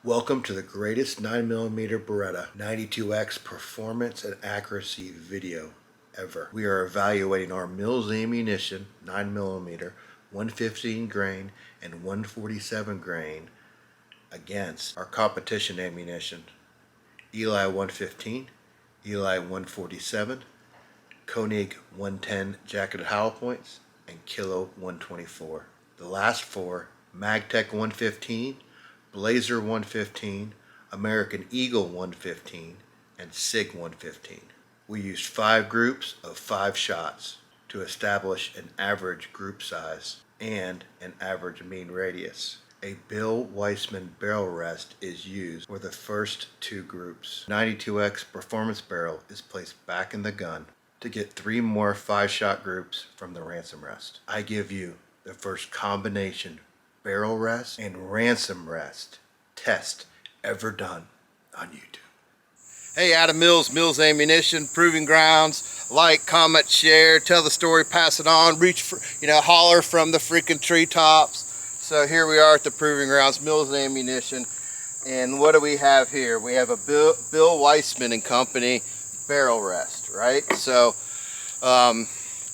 Welcome to the greatest 9mm Beretta 92X performance and accuracy video ever. We are evaluating our Mills ammunition 9mm 115 grain and 147 grain against our competition ammunition Eli 115, Eli 147, Konig 110 jacketed hollow points, and Kilo 124. The last four, Magtech 115, Blazer 115, American Eagle 115, and Sig 115. We used 5 groups of 5 shots to establish an average group size and an average mean radius. A Bill Weissman barrel rest is used for the first 2 groups. 92X performance barrel is placed back in the gun to get 3 more 5-shot groups from the ransom rest. I give you the first combination barrel rest and ransom rest test ever done on YouTube. Hey, Adam Mills, Mills Ammunition, Proving Grounds. Like, comment, share, tell the story, pass it on, reach for, holler from the freaking treetops. So here we are at the Proving Grounds, Mills Ammunition. And what do we have here? We have a Bill Weissman and Company barrel rest, right? So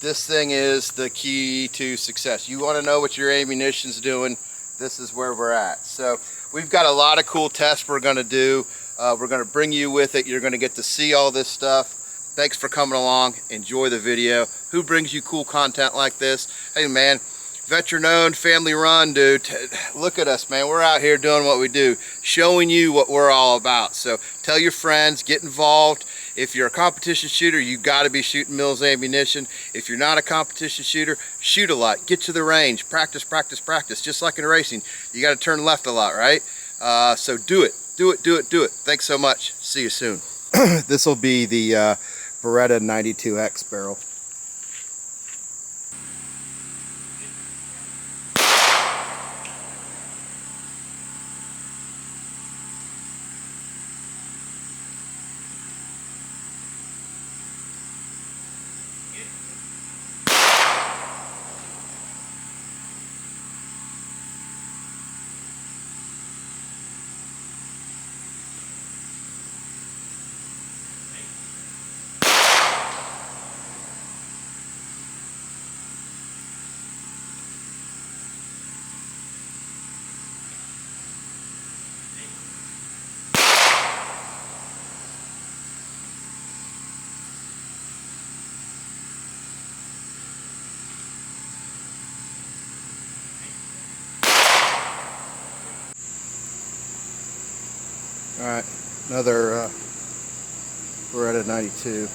this thing is the key to success. You want to know what your ammunition's doing, this is where we're at. So we've got a lot of cool tests we're going to do. We're going to bring you with it. You're going to get to see all this stuff. Thanks for coming along. Enjoy the video. Who brings you cool content like this? Hey man, veteran owned, family run, dude. Look at us, man. We're out here doing what we do, showing you what we're all about. So tell your friends, get involved. If you're a competition shooter, you got to be shooting Mills ammunition. If you're not a competition shooter, shoot a lot. Get to the range. Practice, practice, practice. Just like in racing, you got to turn left a lot, right? So do it. Do it, do it, do it. Thanks so much. See you soon. This will be the Beretta 92X barrel. All right, another Beretta 92.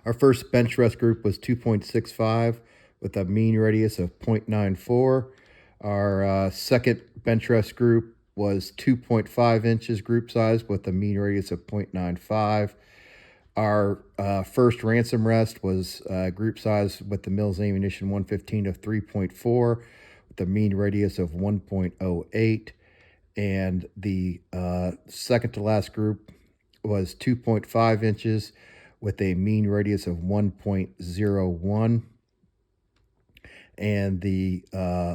Our first bench rest group was 2.65 with a mean radius of 0.94. Our second bench rest group was 2.5 inches group size with a mean radius of 0.95. Our first ransom rest was group size with the Mills ammunition 115 of 3.4 with a mean radius of 1.08. And the second to last group was 2.5 inches with a mean radius of 1.01. And the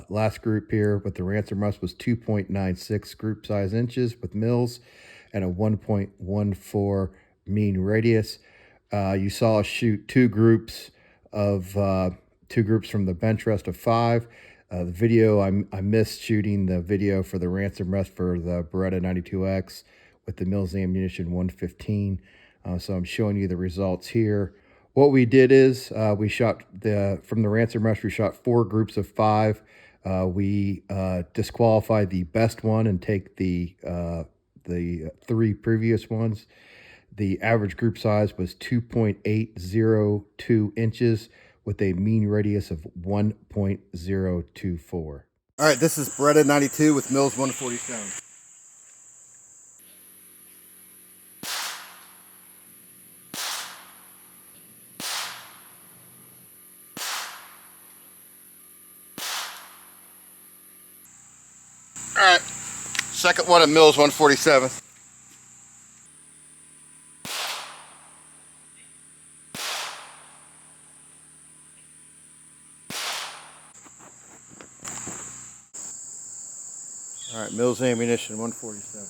last group here with the ransom rest was 2.96 group size inches with Mills and a 1.14 mean radius. You saw us shoot 2 groups from the bench rest of 5. The video, I missed shooting the video for the ransom rest for the Beretta 92X with the Mills ammunition 115. So I'm showing you the results here. What we did is we shot from the ransom rush. We shot 4 groups of 5. We disqualify the best one and take the 3 previous ones. The average group size was 2.802 inches with a mean radius of 1.024. All right, this is Beretta 92 with Mills 147. All right, second one of Mills 147. All right, Mills ammunition 147.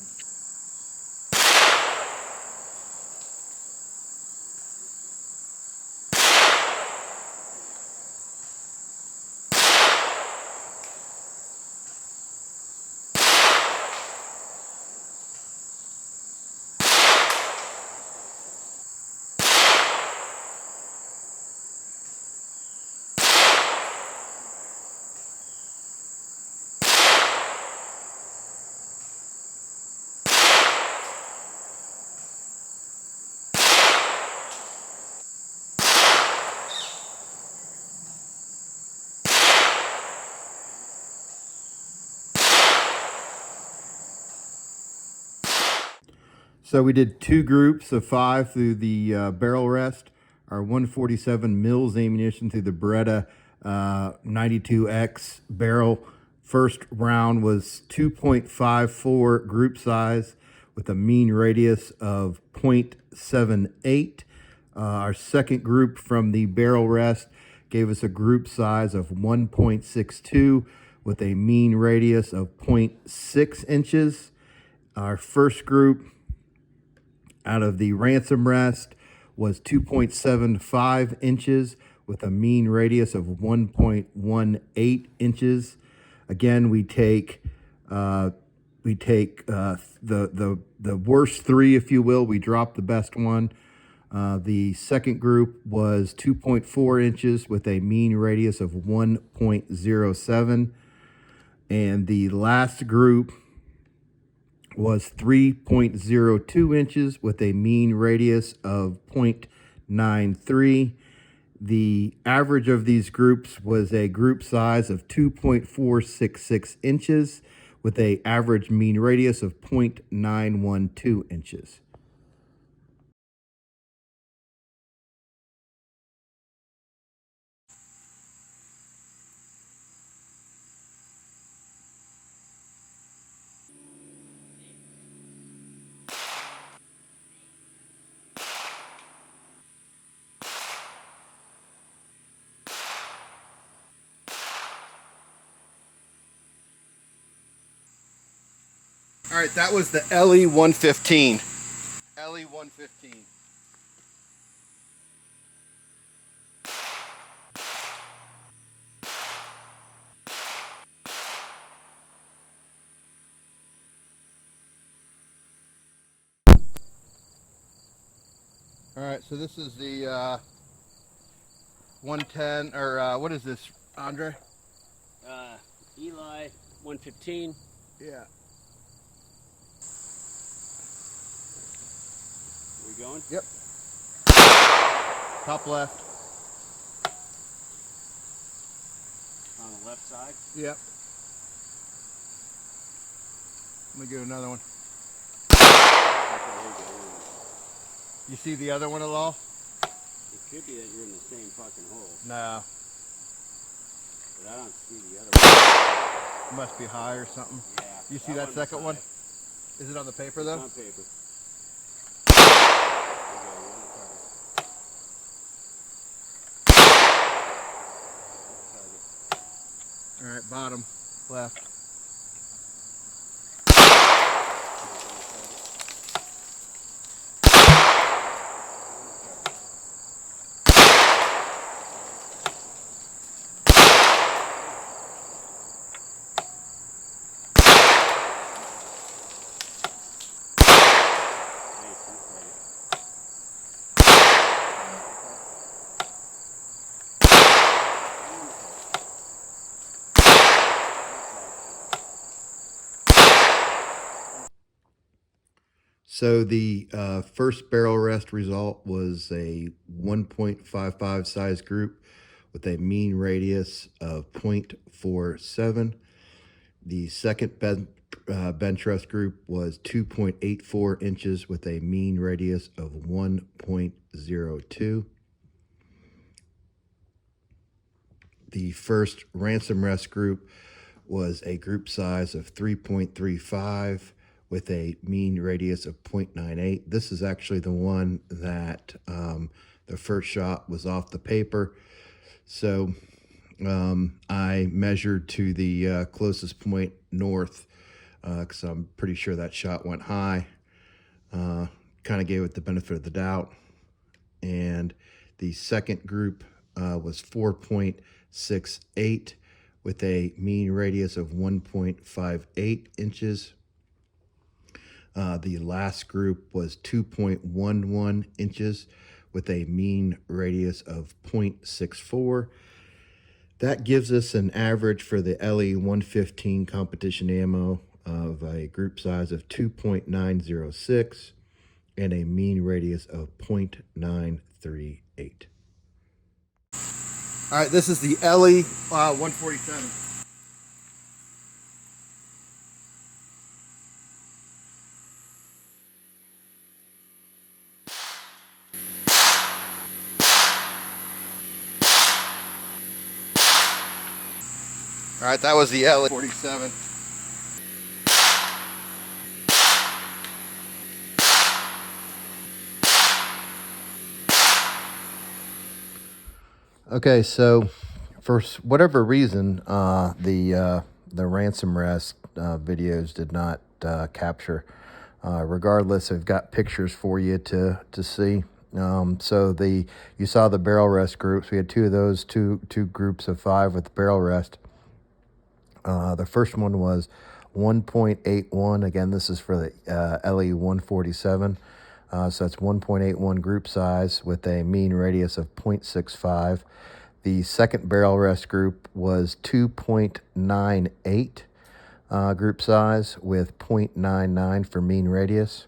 So we did 2 groups of 5 through the barrel rest. Our 147 Mills ammunition through the Beretta 92X barrel. First round was 2.54 group size with a mean radius of 0.78. Our second group from the barrel rest gave us a group size of 1.62 with a mean radius of 0.6 inches. Our first group out of the ransom rest was 2.75 inches with a mean radius of 1.18 inches. Again, we take the worst 3, if you will. We drop the best one. The second group was 2.4 inches with a mean radius of 1.07, and the last group was 3.02 inches with a mean radius of 0.93. The average of these groups was a group size of 2.466 inches with a average mean radius of 0.912 inches. All right, that was the LE 115. LE 115. All right, so this is the 110, or what is this, Andre? Eli 115. Yeah. We going? Yep. Top left. On the left side. Yep. Let me get another one. Okay, there you go. You see the other one at all? It could be that you're in the same fucking hole, No. but I don't see the other one. It must be high or something. Yeah. You see that second one's one? high. Is it on the paper It's though? on paper. All right, bottom left. So the first barrel rest result was a 1.55 size group with a mean radius of 0.47. The second bench rest group was 2.84 inches with a mean radius of 1.02. The first ransom rest group was a group size of 3.35 with a mean radius of 0.98. This is actually the one that the first shot was off the paper. So I measured to the closest point north because I'm pretty sure that shot went high. Kind of gave it the benefit of the doubt. And the second group was 4.68 with a mean radius of 1.58 inches. The last group was 2.11 inches with a mean radius of 0.64. That gives us an average for the LE 115 competition ammo of a group size of 2.906 and a mean radius of 0.938. All right, this is the LE 147. All right, that was the LE 47. Okay, so for whatever reason, the ransom rest videos did not capture. Regardless, I've got pictures for you to see. So you saw the barrel rest groups. We had two of those, two groups of 5 with barrel rest. The first one was 1.81. Again, this is for the LE 147. So that's 1.81 group size with a mean radius of 0.65. The second barrel rest group was 2.98 group size with 0.99 for mean radius.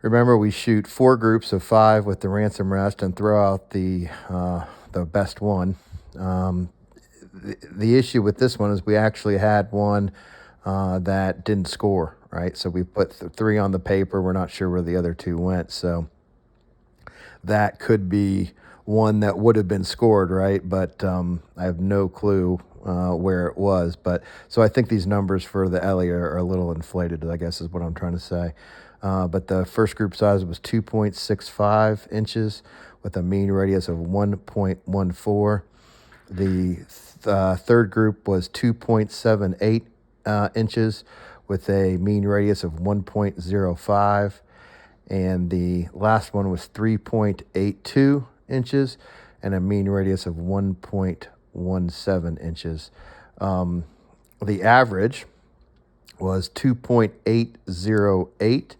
Remember, we shoot 4 groups of 5 with the ransom rest and throw out the best one. The issue with this one is we actually had one that didn't score, right? So we put 3 on the paper. We're not sure where the other 2 went. So that could be one that would have been scored, right? But I have no clue where it was. But so I think these numbers for the LE are a little inflated, I guess is what I'm trying to say. But the first group size was 2.65 inches with a mean radius of 1.14. The third group was 2.78 inches with a mean radius of 1.05. And the last one was 3.82 inches and a mean radius of 1.17 inches. The average was 2.808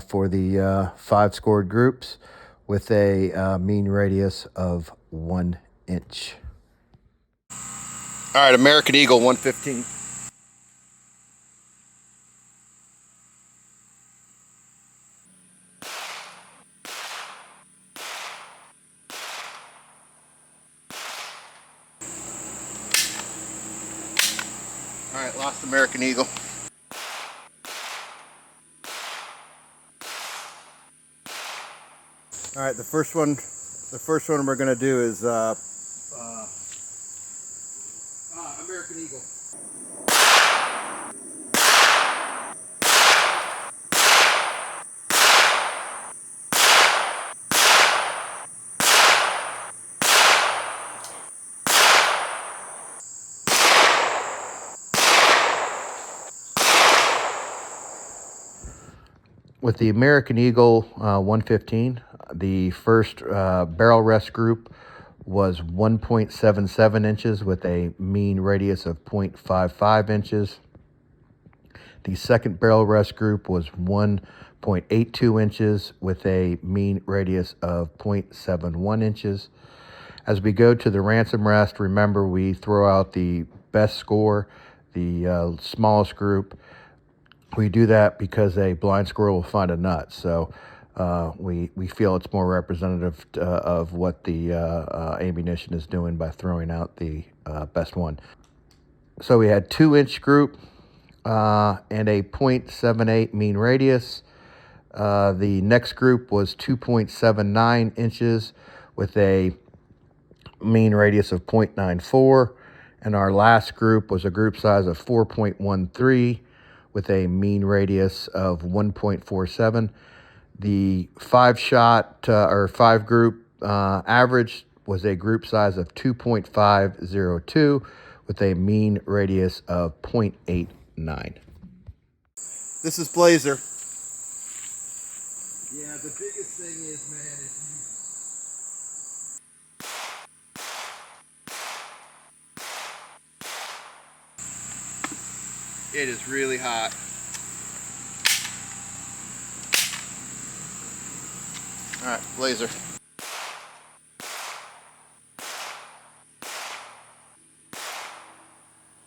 for the 5 scored groups with a mean radius of 1 inch. All right, American Eagle 115. All right, lost American Eagle. All right, the first one we're gonna do is American Eagle. With the American Eagle 115, the first barrel rest group was 1.77 inches with a mean radius of 0.55 inches. The second barrel rest group was 1.82 inches with a mean radius of 0.71 inches. As we go to the ransom rest, remember we throw out the best score, the smallest group, We do that because a blind squirrel will find a nut. So we feel it's more representative of what the ammunition is doing by throwing out the best one. So we had 2-inch group and a 0.78 mean radius. The next group was 2.79 inches with a mean radius of 0.94. And our last group was a group size of 4.13 with a mean radius of 1.47. The 5-shot or 5-group average was a group size of 2.502 with a mean radius of 0.89. This is Blazer. Yeah, the biggest thing is, man, It is really hot. All right, Blazer.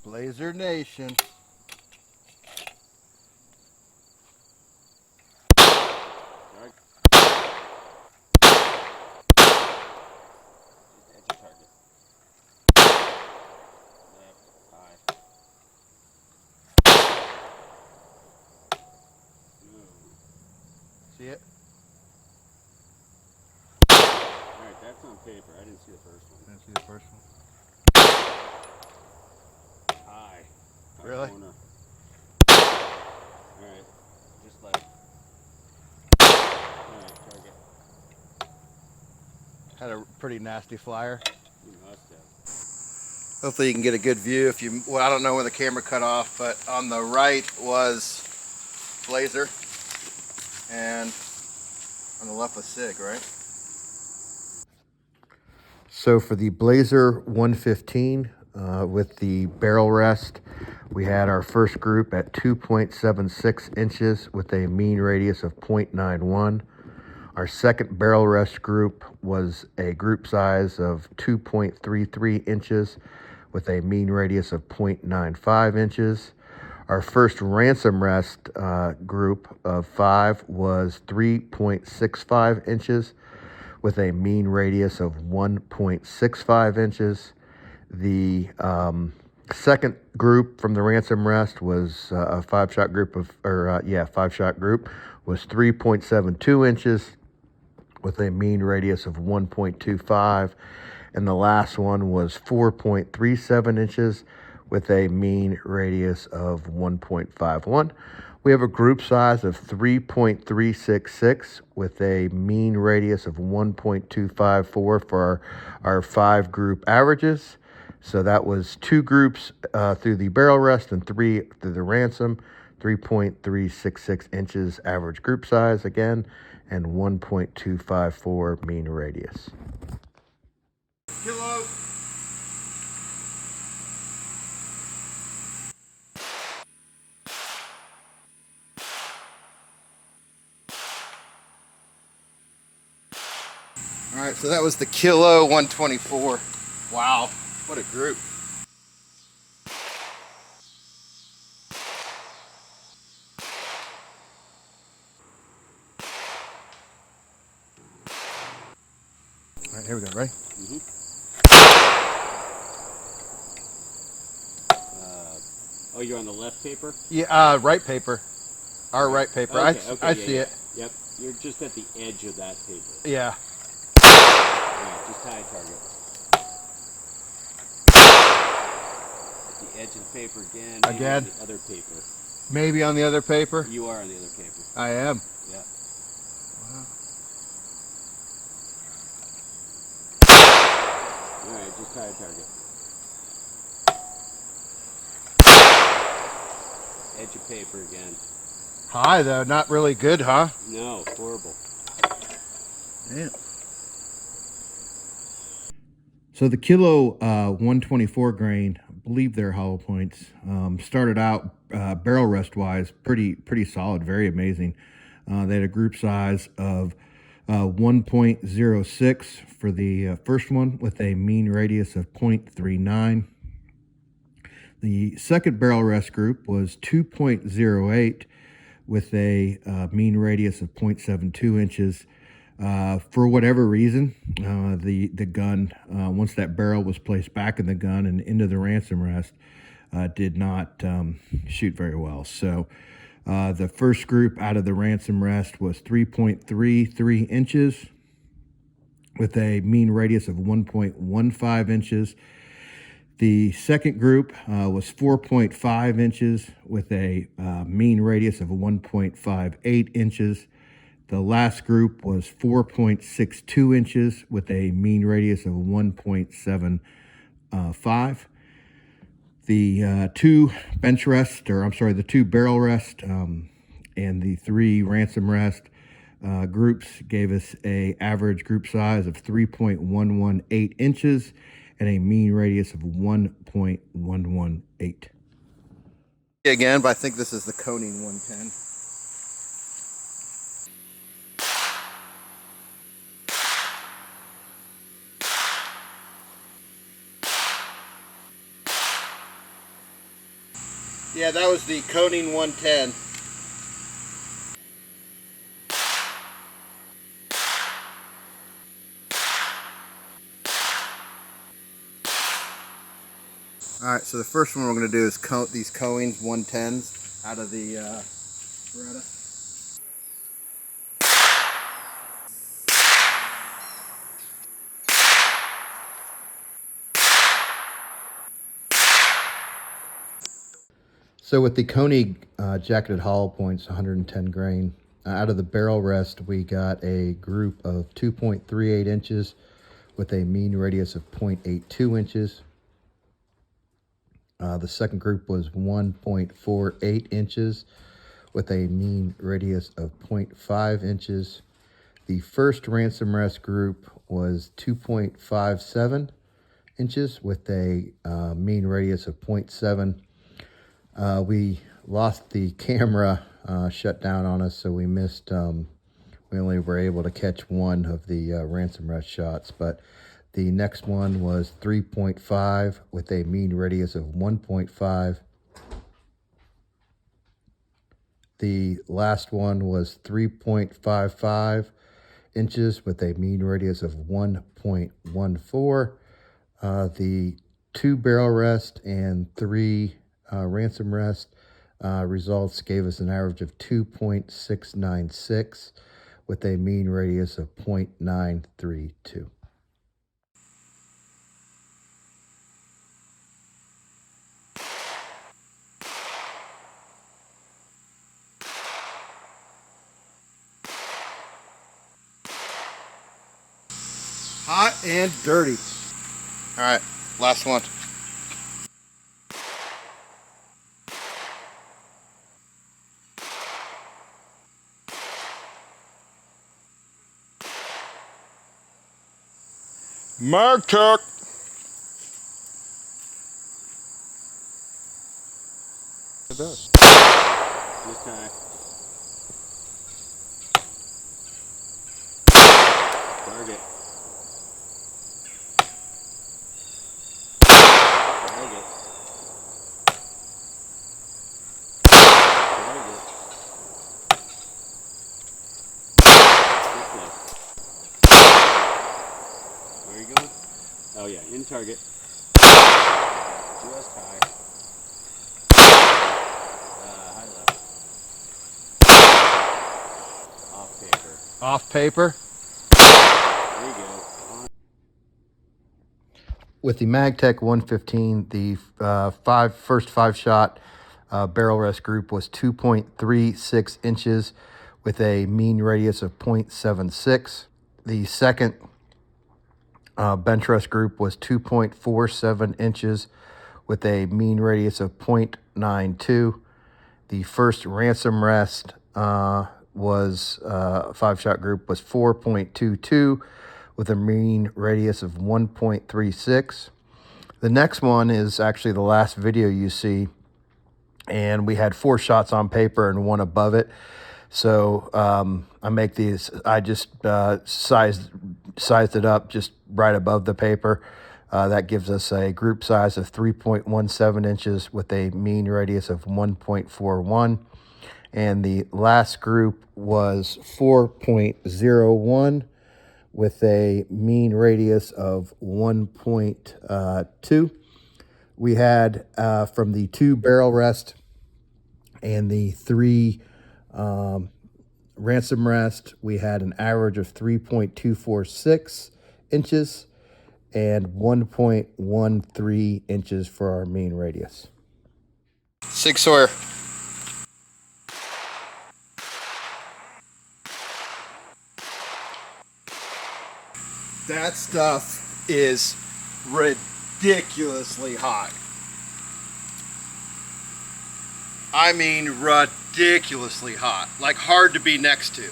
Blazer Nation. Edge of target. Left, high. See it? Alright, that's on paper. I didn't see the first one. Didn't see the first one. High. High Really? corner. Alright, just left. Alright, target. Had a pretty nasty flyer. You must have. Hopefully you can get a good view. If you, well, I don't know when the camera cut off, but on the right was Blazer, and on the left was Sig, right? So for the Blazer 115 with the barrel rest, we had our first group at 2.76 inches with a mean radius of 0.91. Our second barrel rest group was a group size of 2.33 inches with a mean radius of 0.95 inches. Our first ransom rest group of 5 was 3.65 inches with a mean radius of 1.65 inches. The second group from the ransom rest was a 5-shot group of, 5-shot group was 3.72 inches with a mean radius of 1.25. And the last one was 4.37 inches with a mean radius of 1.51. We have a group size of 3.366 with a mean radius of 1.254 for our 5-group averages. So that was 2 groups through the barrel rest and 3 through the ransom. 3.366 inches average group size again, and 1.254 mean radius. Kilo. All right, so that was the Kilo 124. Wow, what a group. All right, here we go, right? Oh, you're on the left paper? Yeah, right paper. Our right paper. Okay, I see it. Yep, you're just at the edge of that paper. Yeah. Alright, just high target. At the edge of the paper again. maybe Again? On the other paper. Maybe on the other paper. You are on the other paper. I am. Yeah. Alright, just high target. Edge of paper again. High though, not really good, huh? No, horrible. Yeah. So the Kilo 124 grain, I believe they're hollow points, started out barrel rest wise pretty solid, very amazing. They had a group size of 1.06 for the first one with a mean radius of 0.39. The second barrel rest group was 2.08 with a mean radius of 0.72 inches. For whatever reason, the gun, once that barrel was placed back in the gun and into the ransom rest, did not shoot very well. So the first group out of the ransom rest was 3.33 inches with a mean radius of 1.15 inches. The second group was 4.5 inches with a mean radius of 1.58 inches. The last group was 4.62 inches with a mean radius of 1.75. The two bench rest, or I'm sorry, the two barrel rest and the three ransom rest groups gave us a average group size of 3.118 inches and a mean radius of 1.118. Again, but I think this is the Konig 110. Yeah, that was the Konig 110. Alright, so the first one we're going to do is count these Konig 110s out of the Beretta. So with the Konig jacketed hollow points, 110 grain, out of the barrel rest, we got a group of 2.38 inches with a mean radius of 0.82 inches. The second group was 1.48 inches with a mean radius of 0.5 inches. The first ransom rest group was 2.57 inches with a mean radius of 0.7. We lost the camera, shut down on us, so we missed, we only were able to catch one of the ransom rest shots, but the next one was 3.5 with a mean radius of 1.5. The last one was 3.55 inches with a mean radius of 1.14. The two barrel rest and three ransom rest results gave us an average of 2.696 with a mean radius of 0.932. Hot and dirty. All right, last one. Magtech. It does. This time. Target. Target. Target. This way. Where are you going? Oh yeah, in target. Just high. High left. Off paper. Off paper. There you go. With the Magtech 115, the first five shot barrel rest group was 2.36 inches with a mean radius of 0.76. The second bench rest group was 2.47 inches with a mean radius of 0.92. The first ransom rest was five shot group was 4.22 with a mean radius of 1.36. The next one is actually the last video you see, and we had 4 shots on paper and 1 above it. So I make these, I just sized it up just right above the paper. That gives us a group size of 3.17 inches with a mean radius of 1.41. And the last group was 4.01 with a mean radius of 1.2. We had from the 2 barrel rest and the 3 ransom rest, we had an average of 3.246 inches and 1.13 inches for our mean radius. Sig Sauer. That stuff is ridiculously hot. I mean ridiculously hot. Like hard to be next to.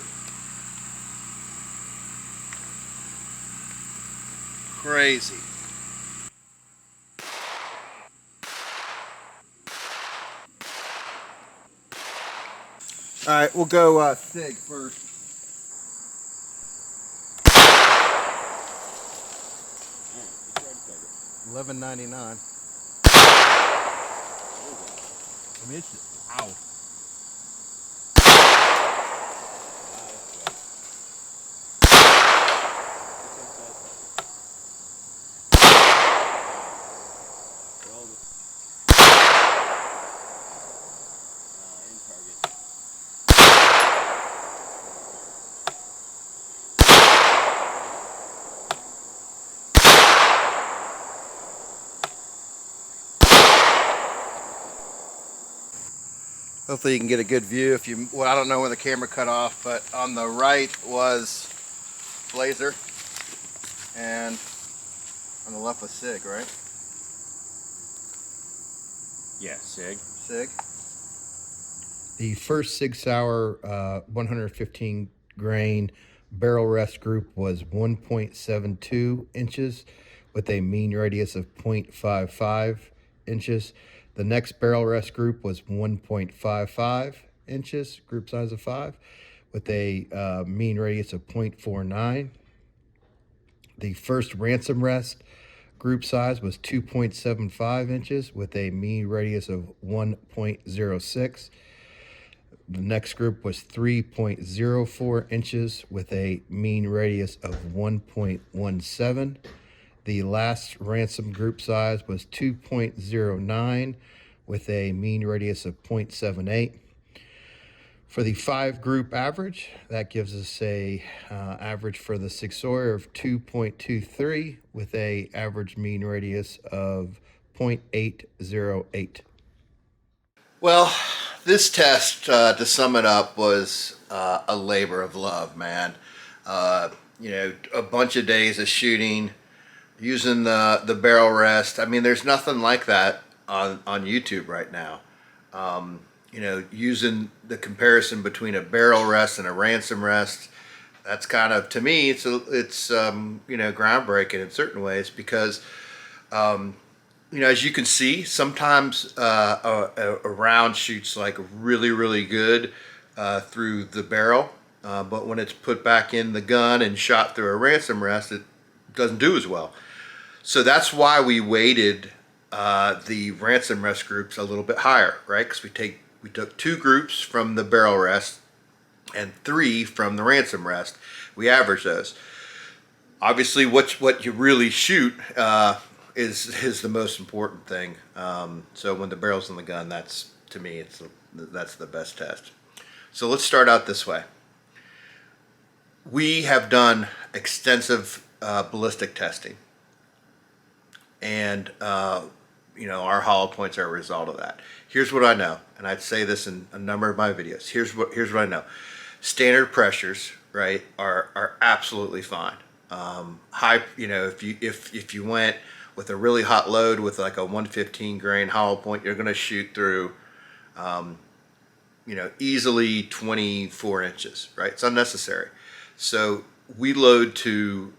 Crazy. All right, we'll go Sig first. $11.99. I mean, it's ow. Hopefully you can get a good view. If you, well, I don't know when the camera cut off, but on the right was Blazer, and on the left was Sig, right? Yeah, Sig. Sig. The first Sig Sauer 115 grain barrel rest group was 1.72 inches with a mean radius of 0.55 inches. The next barrel rest group was 1.55 inches, group size of 5, with a mean radius of 0.49. The first ransom rest group size was 2.75 inches with a mean radius of 1.06. The next group was 3.04 inches with a mean radius of 1.17. The last ransom group size was 2.09 with a mean radius of 0.78. For the 5 group average, that gives us a average for the Sig Sauer of 2.23 with a average mean radius of 0.808. Well, this test, to sum it up, was a labor of love, man. You know, a bunch of days of shooting, using the barrel rest. I mean, there's nothing like that on YouTube right now. You know, using the comparison between a barrel rest and a ransom rest, that's kind of, to me, it's you know, groundbreaking in certain ways because, you know, as you can see, sometimes a round shoots like really, really good through the barrel, but when it's put back in the gun and shot through a ransom rest, it doesn't do as well. So that's why we weighted the ransom rest groups a little bit higher, right? Because we took 2 groups from the barrel rest and 3 from the ransom rest. We averaged those. Obviously, what you really shoot is the most important thing. So when the barrel's in the gun, that's, to me, that's the best test. So let's start out this way. We have done extensive ballistic testing, and you know, our hollow points are a result of that. Here's what I know, and I'd say this in a number of my videos. Here's what I know. Standard pressures, right, are absolutely fine. High, you know, if you went with a really hot load with like a 115 grain hollow point, you're going to shoot through, you know, easily 24 inches, right? It's unnecessary. So we load to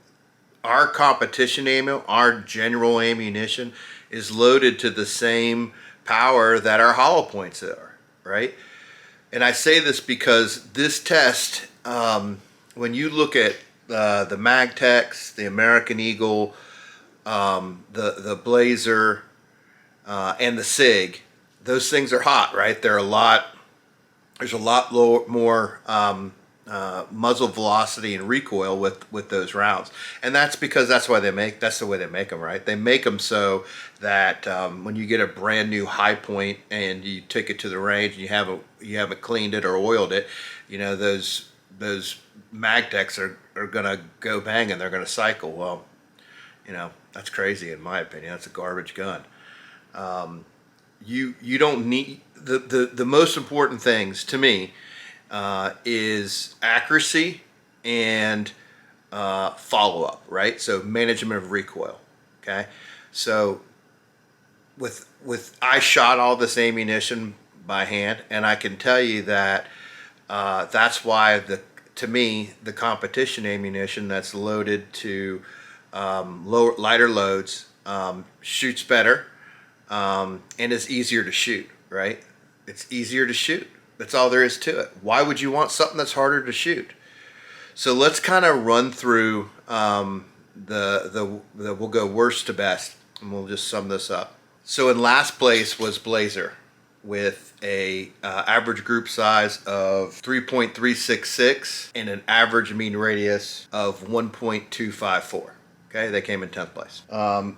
our competition ammo, our general ammunition is loaded to the same power that our hollow points are, right? And I say this because this test, when you look at the Magtechs, the American Eagle, the Blazer, and the Sig, those things are hot, right? There's a lot more muzzle velocity and recoil with those rounds, and that's because that's the way they make them, right? They make them so that when you get a brand new high point and you take it to the range and you haven't cleaned it or oiled it, you know, those Magtechs are gonna go bang and they're gonna cycle. Well, you know, that's crazy in my opinion. That's a garbage gun. You don't need the most important things to me is accuracy and follow up, right? So management of recoil. Okay, so I shot all this ammunition by hand, and I can tell you that that's why to me the competition ammunition that's loaded to lighter loads shoots better. And it's easier to shoot, right? It's easier to shoot. That's all there is to it. Why would you want something that's harder to shoot? So let's kind of run through we'll go worst to best, and we'll just sum this up. So in last place was Blazer with a average group size of 3.366 and an average mean radius of 1.254. Okay, they came in 10th place.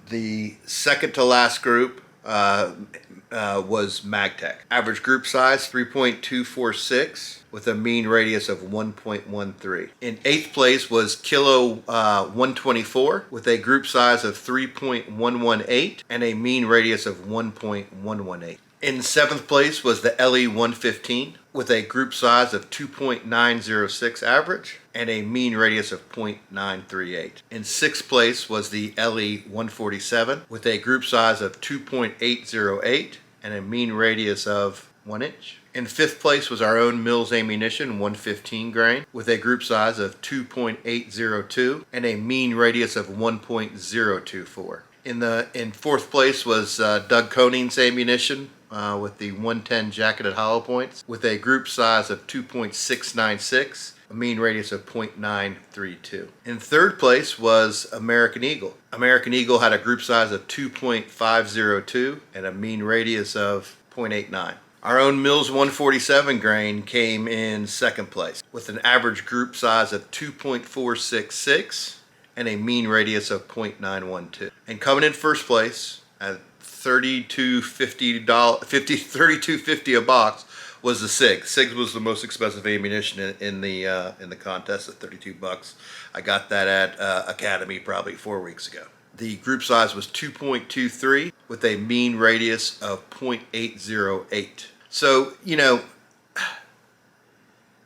The second to last group was Magtech. Average group size 3.246 with a mean radius of 1.13. In 8th place was Kilo 124 with a group size of 3.118 and a mean radius of 1.118. In 7th place was the LE 115 with a group size of 2.906 average and a mean radius of 0.938. In 6th place was the LE 147 with a group size of 2.808 and a mean radius of 1 inch. In 5th place was our own Mills Ammunition 115 grain with a group size of 2.802 and a mean radius of 1.024. In 4th place was Doug Konig's Ammunition with the 110 jacketed hollow points with a group size of 2.696, a mean radius of 0.932. In 3rd place was American Eagle. American Eagle had a group size of 2.502 and a mean radius of 0.89. Our own Mills 147 grain came in 2nd place with an average group size of 2.466 and a mean radius of 0.912. And coming in 1st place at $32.50 a box was the Sig. Sig was the most expensive ammunition in the contest at $32. I got that at Academy probably 4 weeks ago. The group size was 2.23 with a mean radius of 0.808. So, you know,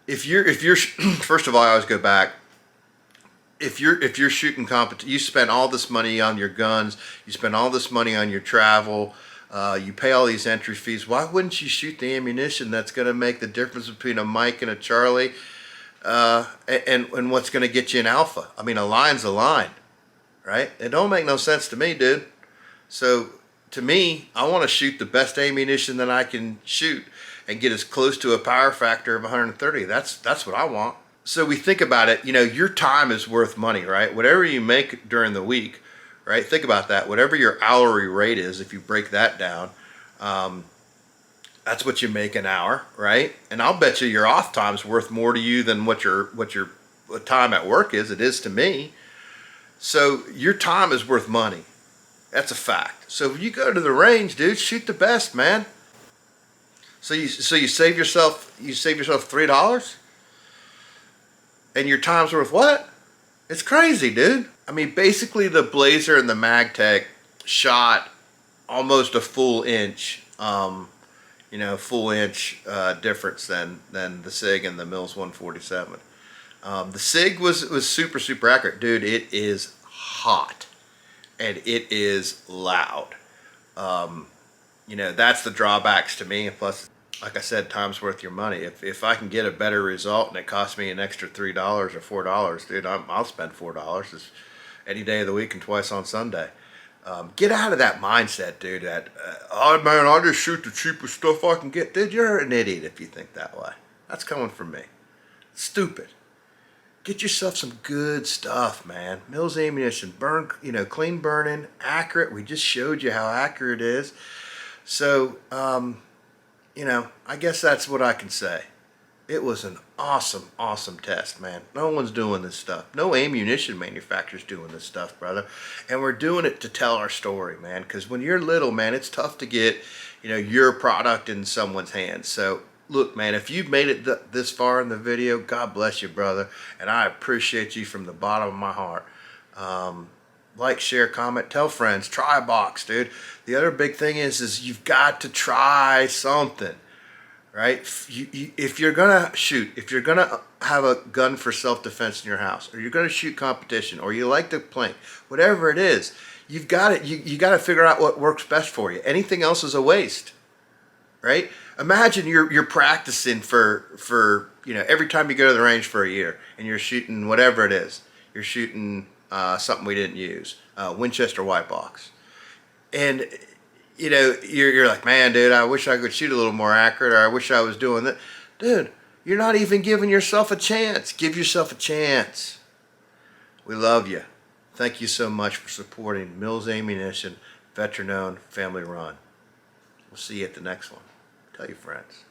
if you're first of all, I always go back. If you're shooting competition, you spend all this money on your guns, you spend all this money on your travel, you pay all these entry fees. Why wouldn't you shoot the ammunition that's going to make the difference between a Mike and a Charlie, and what's going to get you an Alpha? I mean, a line's a line, right? It don't make no sense to me, dude. So to me, I want to shoot the best ammunition that I can shoot and get as close to a power factor of 130. That's what I want. So we think about it, you know, your time is worth money, right? Whatever you make during the week, right? Think about that. Whatever your hourly rate is, if you break that down, that's what you make an hour, right? And I'll bet you your off time's worth more to you than what your time at work is. It is to me. So your time is worth money. That's a fact. So if you go to the range, dude, shoot the best, man. So you save yourself $3? And your time's worth what? It's crazy, dude. I mean, basically the Blazer and the Magtech shot almost a full inch, difference than the Sig and the Mills 147. The Sig was super accurate, dude. It is hot and it is loud. That's the drawbacks to me. And plus, like I said, time's worth your money. If I can get a better result and it costs me an extra $3 or $4, dude, I'll spend $4 just any day of the week and twice on Sunday. Get out of that mindset, dude. Oh man, I'll just shoot the cheapest stuff I can get. Dude, you're an idiot if you think that way. That's coming from me. Stupid. Get yourself some good stuff, man. Mills ammunition, clean burning, accurate. We just showed you how accurate it is. So, I guess that's what I can say. It was an awesome, awesome test, man. No one's doing this stuff. No ammunition manufacturer's doing this stuff, brother. And we're doing it to tell our story, man. Because when you're little, man, it's tough to get, your product in someone's hands. So, look, man, if you've made it this far in the video, God bless you, brother. And I appreciate you from the bottom of my heart. Like, share, comment, tell friends. Try a box, dude. The other big thing is you've got to try something. Right? If you're gonna shoot, if you're gonna have a gun for self-defense in your house, or you're gonna shoot competition, or you like to plank, whatever it is, you've got it. You got to figure out what works best for you. Anything else is a waste, right? Imagine you're practicing for every time you go to the range for a year, and you're shooting whatever it is. You're shooting something we didn't use, Winchester white box, and you're like, man, dude, I wish I could shoot a little more accurate, or I wish I was doing that. Dude, you're not even giving yourself a chance. Give yourself a chance. We love you. Thank you so much for supporting Mills Ammunition, veteran-owned, family-run. We'll see you at the next one. Tell your friends.